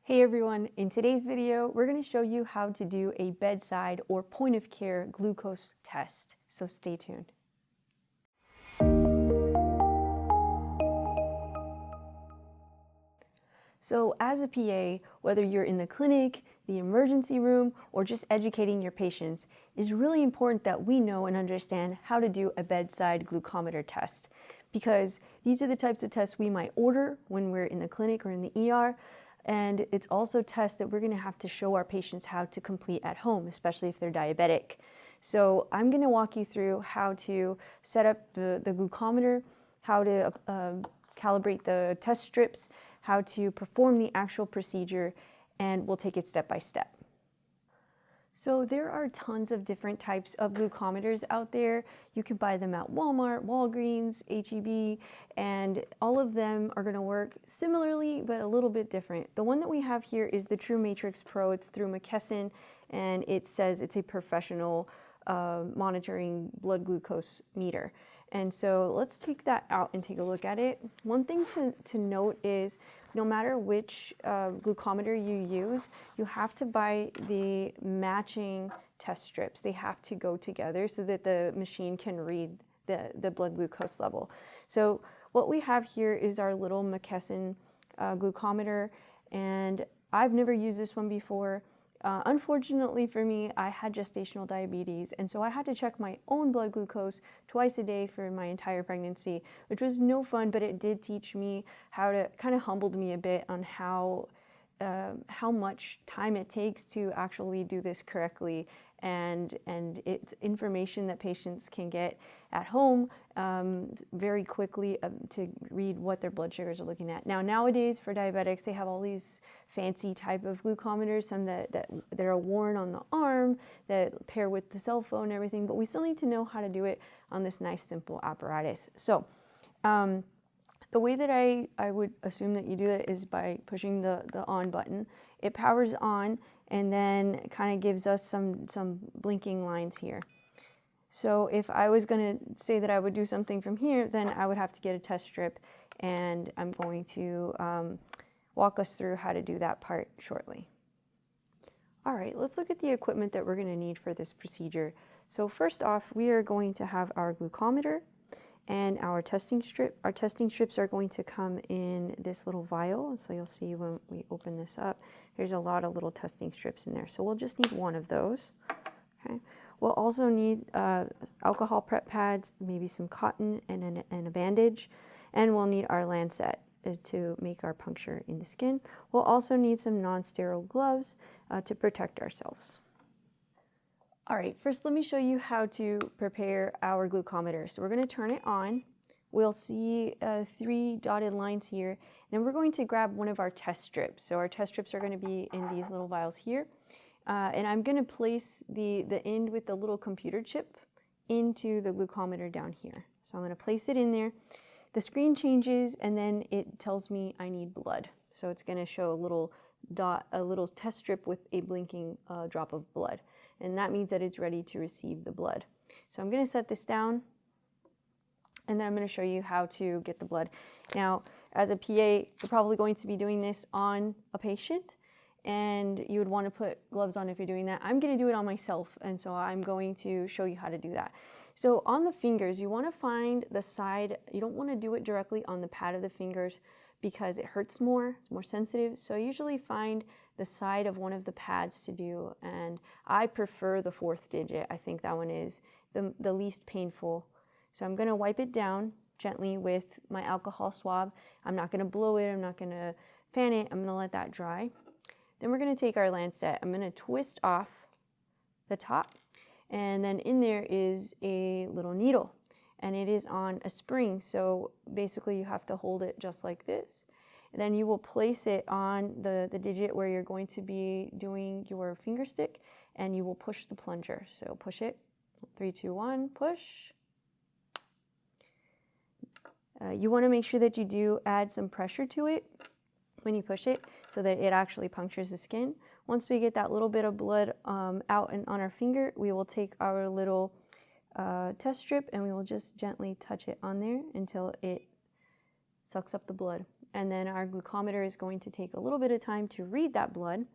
Hey everyone, in today's video, we're going to show you how to do a bedside or point of care glucose test. So stay tuned. So as a PA, whether you're in the clinic, the emergency room, or just educating your patients, it's really important that we know and understand how to do a bedside glucometer test, because these are the types of tests we might order when we're in the clinic or in the ER. And it's also tests that we're going to have to show our patients how to complete at home, especially if they're diabetic. So I'm going to walk you through how to set up the glucometer, how to calibrate the test strips, how to perform the actual procedure, and we'll take it step by step. So there are tons of different types of glucometers out there. You can buy them at Walmart, Walgreens, HEB, and all of them are going to work similarly but a little bit different. The one that we have here is the True Matrix Pro. It's through McKesson, and it says it's a professional monitoring blood glucose meter. And so let's take that out and take a look at it. One thing to note is no matter which glucometer you use, you have to buy the matching test strips. They have to go together so that the machine can read the blood glucose level. So what we have here is our little McKesson glucometer, and I've never used this one before. Unfortunately for me, I had gestational diabetes, and so I had to check my own blood glucose twice a day for my entire pregnancy, which was no fun, but it did teach me how to, kind of humbled me a bit on how much time it takes to actually do this correctly, and it's information that patients can get at home very quickly to read what their blood sugars are looking at. Now nowadays for diabetics, they have all these fancy type of glucometers, some that are worn on the arm, that pair with the cell phone and everything, but we still need to know how to do it on this nice simple apparatus. So the way that I would assume that you do that is by pushing the on button. It powers on and then kind of gives us some blinking lines here. So if I was going to say that I would do something from here, then I would have to get a test strip, and I'm going to walk us through how to do that part shortly. All right, let's look at the equipment that we're going to need for this procedure. So first off, we are going to have our glucometer and our testing strip. Our testing strips are going to come in this little vial. So you'll see when we open this up, there's a lot of little testing strips in there. So we'll just need one of those. Okay. We'll also need alcohol prep pads, maybe some cotton and a bandage, and we'll need our lancet to make our puncture in the skin. We'll also need some non-sterile gloves to protect ourselves. All right, first let me show you how to prepare our glucometer. So we're going to turn it on. We'll see 3 dotted lines here. Then we're going to grab one of our test strips. So our test strips are going to be in these little vials here. And I'm going to place the end with the little computer chip into the glucometer down here. So I'm going to place it in there. The screen changes, and then it tells me I need blood. So it's going to show a little dot, a little test strip with a blinking drop of blood. And that means that it's ready to receive the blood. So I'm going to set this down, and then I'm going to show you how to get the blood. Now, as a PA, you're probably going to be doing this on a patient, and you would want to put gloves on if you're doing that. I'm going to do it on myself, and so I'm going to show you how to do that. So on the fingers, you want to find the side. You don't want to do it directly on the pad of the fingers because it hurts more, it's more sensitive. So I usually find the side of one of the pads to do, and I prefer the 4th digit. I think that one is the least painful. So I'm going to wipe it down gently with my alcohol swab. I'm not going to blow it, I'm not going to fan it, I'm going to let that dry. Then we're going to take our lancet. I'm going to twist off the top, and then in there is a little needle, and it is on a spring. So basically you have to hold it just like this. And then you will place it on the digit where you're going to be doing your finger stick, and you will push the plunger. So push it, 3, 2, 1, push. You want to make sure that you do add some pressure to it when you push it so that it actually punctures the skin. Once we get that little bit of blood out and on our finger, we will take our little test strip and we will just gently touch it on there until it sucks up the blood. and then our glucometer is going to take a little bit of time to read that blood.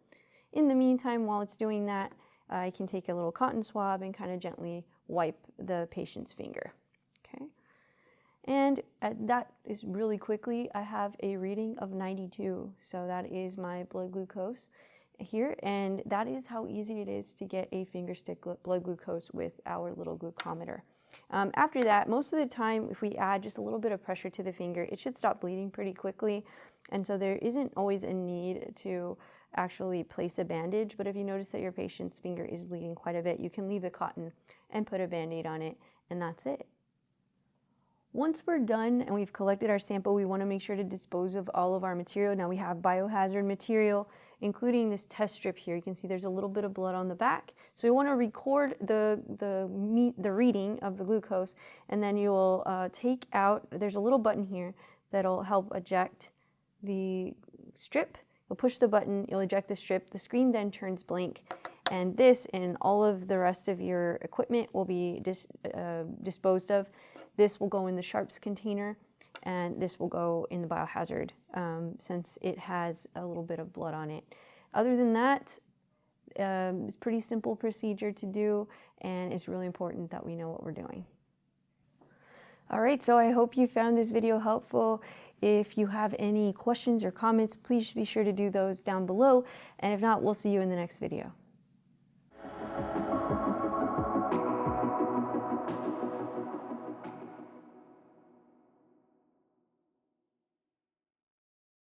In the meantime, while it's doing that, I can take a little cotton swab and kind of gently wipe the patient's finger. Okay. And that is really quickly, I have a reading of 92. So that is my blood glucose here, and that is how easy it is to get a finger stick blood glucose with our little glucometer. After that, most of the time, if we add just a little bit of pressure to the finger, it should stop bleeding pretty quickly. And so there isn't always a need to actually place a bandage, but if you notice that your patient's finger is bleeding quite a bit, you can leave the cotton and put a Band-Aid on it, and that's it. Once we're done and we've collected our sample, we want to make sure to dispose of all of our material. Now we have biohazard material, including this test strip here. You can see there's a little bit of blood on the back. So you want to record the reading of the glucose, and then you will take out, there's a little button here that'll help eject the strip. You'll push the button, you'll eject the strip, the screen then turns blank, and this and all of the rest of your equipment will be disposed of. This will go in the sharps container, and this will go in the biohazard since it has a little bit of blood on it. Other than that, it's a pretty simple procedure to do, and it's really important that we know what we're doing. All right, so I hope you found this video helpful. If you have any questions or comments, please be sure to do those down below, and if not, we'll see you in the next video.